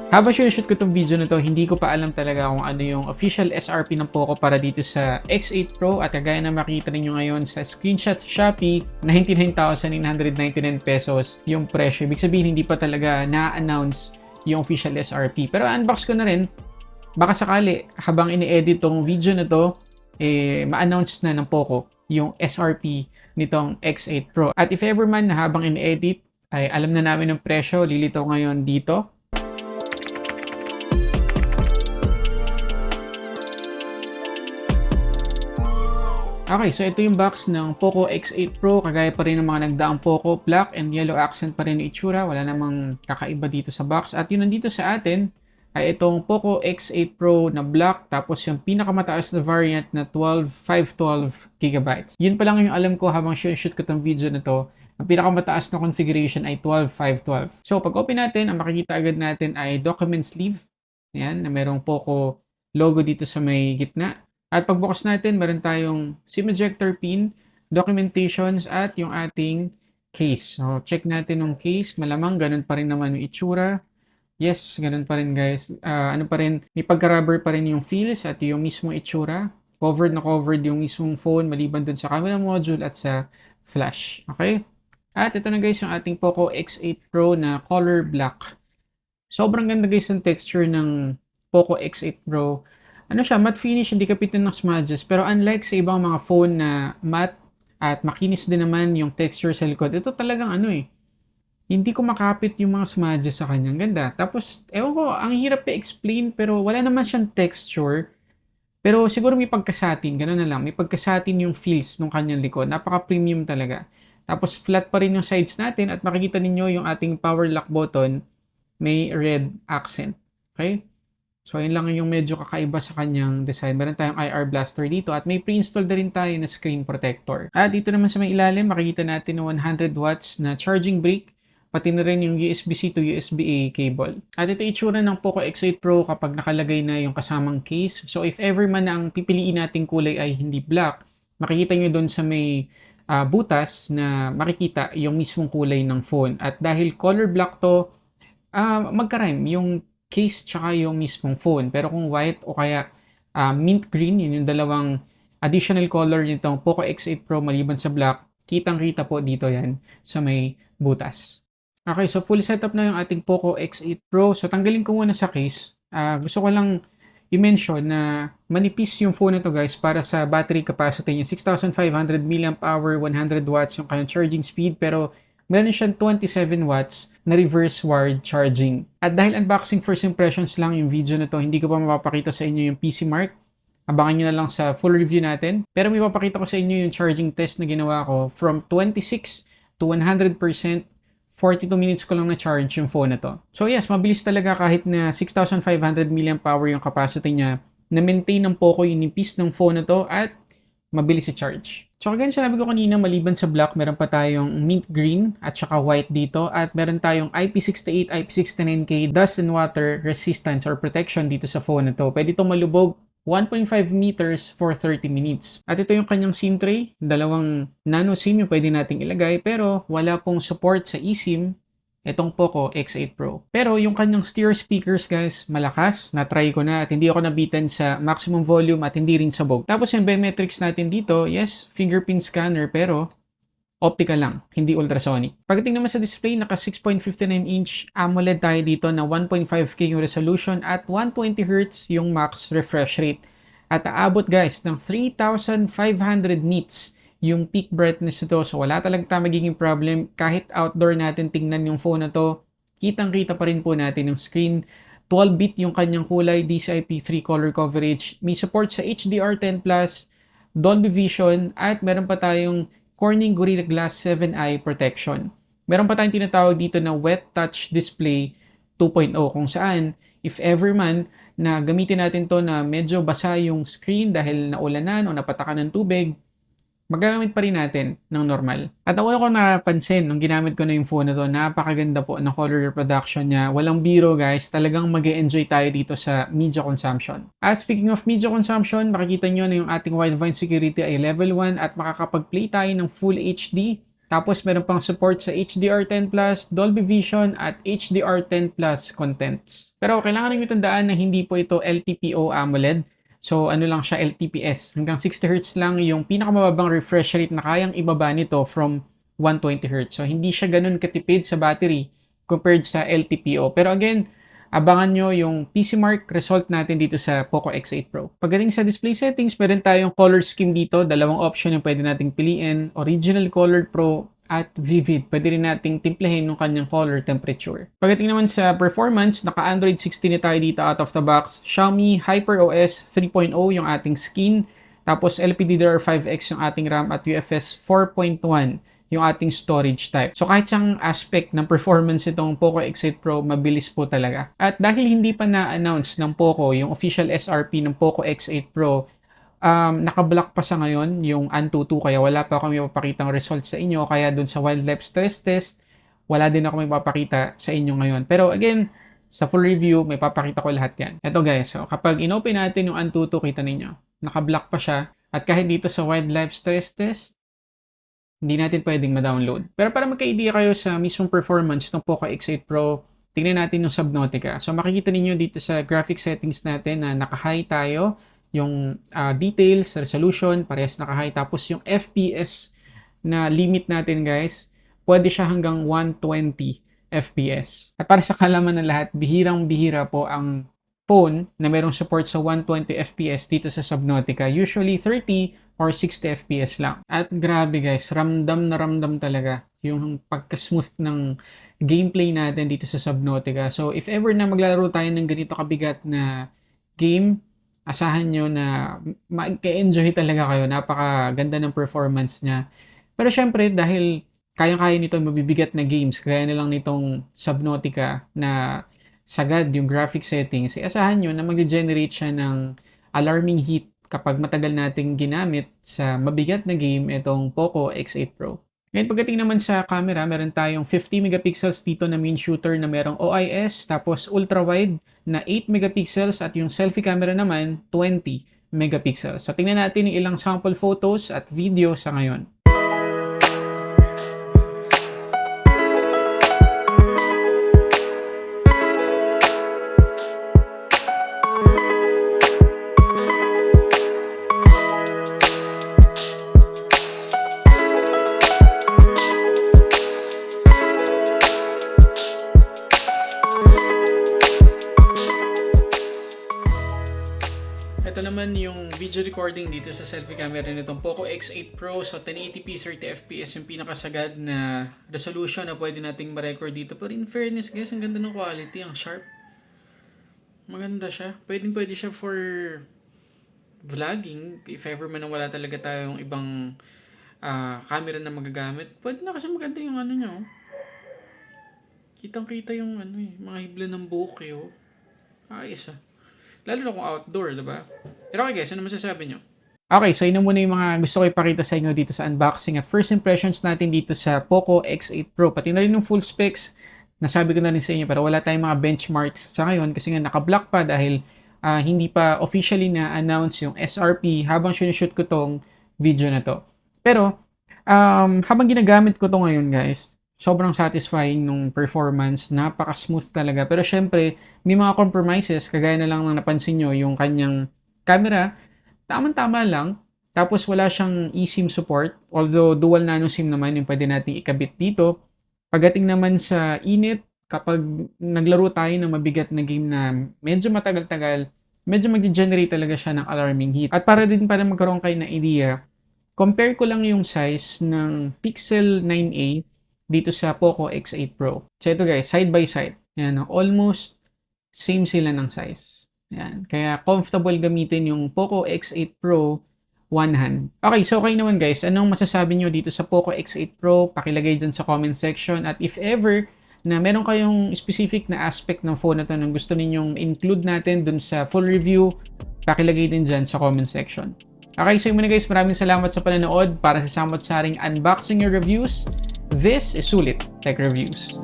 Habang sinushoot ko tong video na to, hindi ko pa alam talaga kung ano yung official SRP ng Poco para dito sa X8 Pro at kagaya na makita ninyo ngayon sa screenshot sa Shopee, 99,999 pesos yung presyo. Ibig sabihin, hindi pa talaga na-announce yung official SRP. Pero unbox ko na rin, baka sakali habang ini-edit tong video na to, ma-announce na ng Poco yung SRP nitong X8 Pro. At if ever man na habang ini-edit, ay alam na namin ng presyo, lilitaw ngayon dito. Okay, so ito yung box ng Poco X8 Pro. Kagaya pa rin ng mga nagdaang Poco, black and yellow accent pa rin yung itsura. Wala namang kakaiba dito sa box. At yun nandito sa atin ay itong Poco X8 Pro na black. Tapos yung pinakamataas na variant na 512 GB. Yun pa lang yung alam ko habang shoot ko tong video na to. Ang pinakamataas na configuration ay 12512. So pag open natin, ang makikita agad natin ay document sleeve. Ayan, na merong Poco logo dito sa may gitna. At pagbukas natin, meron tayong SIM ejector pin, documentations, at yung ating case. So, check natin yung case. Malamang ganun pa rin naman yung itsura. Yes, ganun pa rin guys. Ano pa rin, may pagka-rubber pa rin yung feels at yung mismong itsura. Covered na covered yung mismong phone maliban dun sa camera module at sa flash. Okay? At ito na guys yung ating Poco X8 Pro na color black. Sobrang ganda guys ng texture ng Poco X8 Pro. Ano siya, matte finish, hindi kapitan ng smudges. Pero unlike sa ibang mga phone na matte at makinis din naman yung texture sa likod, ito talagang hindi ko makapit yung mga smudges sa kanya. Ganda. Tapos, ewan ko, ang hirap i-explain pero wala naman siyang texture. Pero siguro may pagkasatin, gano'n na lang. May pagkasatin yung feels ng kanyang likod. Napaka-premium talaga. Tapos flat pa rin yung sides natin at makikita ninyo yung ating power lock button may red accent. Okay? So, yun lang yung medyo kakaiba sa kanyang design. Meron tayong IR blaster dito at may pre-install na rin tayo na screen protector. At dito naman sa may ilalim, makikita natin yung 100 watts na charging brick, pati na rin yung USB-C to USB-A cable. At ito itsura ng Poco X8 Pro kapag nakalagay na yung kasamang case. So, if ever man na ang pipiliin nating kulay ay hindi black, makikita nyo doon sa may butas na makikita yung mismong kulay ng phone. At dahil color black to, magka-rhyme yung case tsaka yung mismong phone. Pero kung white o kaya mint green, yun yung dalawang additional color nitong Poco X8 Pro maliban sa black, kitang-kita po dito yan sa may butas. Okay, so full setup na yung ating Poco X8 Pro. So tanggalin ko muna sa case. Gusto ko lang i-mention na manipis yung phone na to guys para sa battery capacity niya. 6,500 mAh, 100 watts yung kanyang charging speed, pero meron siyang 27 watts na reverse wired charging. At dahil unboxing first impressions lang yung video na to, hindi ko pa mapapakita sa inyo yung PC mark. Abangan nyo na lang sa full review natin. Pero may papakita ko sa inyo yung charging test na ginawa ko from 26 to 100%. 42 minutes ko lang na-charge yung phone na to. So yes, mabilis talaga kahit na 6,500 mAh yung capacity niya. Na-maintain ng Poco yung nipis ng phone na to at mabilis i-charge. So again, sinabi ko kanina, maliban sa black, meron pa tayong mint green at saka white dito. At meron tayong IP68, IP69K dust and water resistance or protection dito sa phone na to. Pwede itong malubog 1.5 meters for 30 minutes. At ito yung kanyang SIM tray. Dalawang nano SIM yung pwede nating ilagay pero wala pong support sa eSIM itong Poco X8 Pro. Pero yung kanyang stereo speakers guys, malakas. Na-try ko na at hindi ako nabitan sa maximum volume at hindi rin sabog. Tapos yung biometrics natin dito, yes, fingerprint scanner pero optical lang, hindi ultrasonic. Pagdating naman sa display, naka 6.59-inch AMOLED tayo dito na 1.5K yung resolution at 120Hz yung max refresh rate. At aabot guys ng 3,500 nits yung peak brightness nito. So wala talaga magiging problem kahit outdoor natin tingnan yung phone na to. Kitang-kita pa rin po natin yung screen. 12-bit yung kanyang kulay, DCI-P3 color coverage. May support sa HDR10+, Dolby Vision, at meron pa tayong Corning Gorilla Glass 7i protection. Meron pa tayong tinatawag dito na Wet Touch Display 2.0 kung saan if ever man na gamitin natin to na medyo basa yung screen dahil naulanan o napatakan ng tubig, magagamit pa rin natin ng normal. At ako napansin nung ginamit ko na yung phone na to, napakaganda po ng color reproduction niya. Walang biro guys, talagang mag-e-enjoy tayo dito sa media consumption. At speaking of media consumption, makikita nyo na yung ating wideband security ay level 1 at makakapag-play tayo ng Full HD Tapos meron pang support sa HDR10+, Dolby Vision at HDR10+ contents. Pero kailangan nyo tandaan na hindi po ito LTPO AMOLED. So ano lang siya, LTPS. Hanggang 60Hz lang yung pinakamababang refresh rate na kayang ibaba nito from 120Hz. So hindi siya ganun katipid sa battery compared sa LTPO. Pero again, abangan nyo yung PCMark result natin dito sa Poco X8 Pro. Pagdating sa display settings, meron tayong color scheme dito. Dalawang option yung pwede nating piliin. Original Colored Pro at Vivid. Pwede rin nating timplahin yung kanyang color temperature. Pagdating naman sa performance, naka-Android 16 na tayo dito out of the box. Xiaomi HyperOS 3.0 yung ating skin. Tapos LPDDR5X yung ating RAM at UFS 4.1 yung ating storage type. So kahit siyang aspect ng performance itong Poco X8 Pro, mabilis po talaga. At dahil hindi pa na-announce ng Poco yung official SRP ng Poco X8 Pro, nakablock pa sa ngayon yung Antutu, kaya wala pa kami mapapakitang results sa inyo. Kaya dun sa wildlife stress test, wala din ako may mapapakita sa inyo ngayon. Pero again, sa full review, may papakita ko lahat yan. Ito guys, so kapag inopen natin yung Antutu, kita ninyo, nakablock pa siya. At kahit dito sa wildlife stress test, hindi natin pwedeng ma-download. Pero para magka-idea kayo sa mismong performance ng Poco X8 Pro, tingnan natin yung Subnautica. So makikita ninyo dito sa graphic settings natin na naka-high tayo. Yung details, resolution, parehas naka-high. Tapos yung FPS na limit natin guys, pwede siya hanggang 120 FPS. At para sa kalaman ng lahat, bihirang-bihira po ang phone na merong support sa 120 FPS dito sa Subnautica. Usually 30 or 60 FPS lang. At grabe guys, ramdam na ramdam talaga yung pagka-smooth ng gameplay natin dito sa Subnautica. So if ever na maglalaro tayo ng ganito kabigat na game, asahan nyo na mag-enjoy talaga kayo. Napakaganda ng performance niya. Pero syempre, dahil kaya-kaya nito mabibigat na games, kaya na lang nitong Subnautica na sagad yung graphic settings, asahan nyo na mag-generate siya ng alarming heat kapag matagal nating ginamit sa mabigat na game itong Poco X8 Pro. Ngayon pagdating naman sa camera, meron tayong 50 megapixels dito na main shooter na merong OIS, tapos ultra-wide na 8 megapixels at yung selfie camera naman 20 megapixels. So tingnan natin yung ilang sample photos at video sa ngayon. Ito naman yung video recording dito sa selfie camera nitong Poco X8 Pro. So 1080p 30fps yung pinakasagad na resolution na pwede nating ma-record dito. Pero in fairness guys, ang ganda ng quality, ang sharp. Maganda siya. Pwede siya for vlogging. If ever man wala talaga tayong ibang camera na magagamit, pwede na kasi maganda yung ano nyo. Kitang-kita yung mga hibla ng buhok eh. Ayos ah. Lalo na kung outdoor, diba? Pero okay guys, ano masasabi nyo? Okay, so yun muna yung mga gusto ko ipakita sa inyo dito sa unboxing at first impressions natin dito sa Poco X8 Pro. Pati na rin yung full specs, nasabi ko na rin sa inyo, pero wala tayong mga benchmarks sa ngayon kasi nga naka-block pa dahil hindi pa officially na-announce yung SRP habang sinushoot ko tong video na to. Pero, habang ginagamit ko to ngayon guys, sobrang satisfying nung performance, napaka-smooth talaga. Pero syempre, may mga compromises, kagaya na lang ng napansin nyo, yung kanyang camera, tamang-tama lang. Tapos wala siyang eSIM support, although dual nano SIM naman yung pwede nating ikabit dito. Pagdating naman sa init, kapag naglaro tayo ng mabigat na game na medyo matagal-tagal, medyo mag-generate talaga siya ng alarming heat. At para din para magkaroon kayo ng idea, compare ko lang yung size ng Pixel 9a dito sa Poco X8 Pro. So ito guys, side by side. Yan, almost same sila ng size. Yan. Kaya comfortable gamitin yung Poco X8 Pro one hand. Okay, so okay naman guys. Anong masasabi nyo dito sa Poco X8 Pro? Pakilagay dyan sa comment section. At if ever na meron kayong specific na aspect ng phone na to na gusto ninyong include natin dun sa full review, pakilagay din dyan sa comment section. Okay, so yun muna guys. Maraming salamat sa panonood para sa samot-saring unboxing and reviews. This is Sulit Tech Reviews.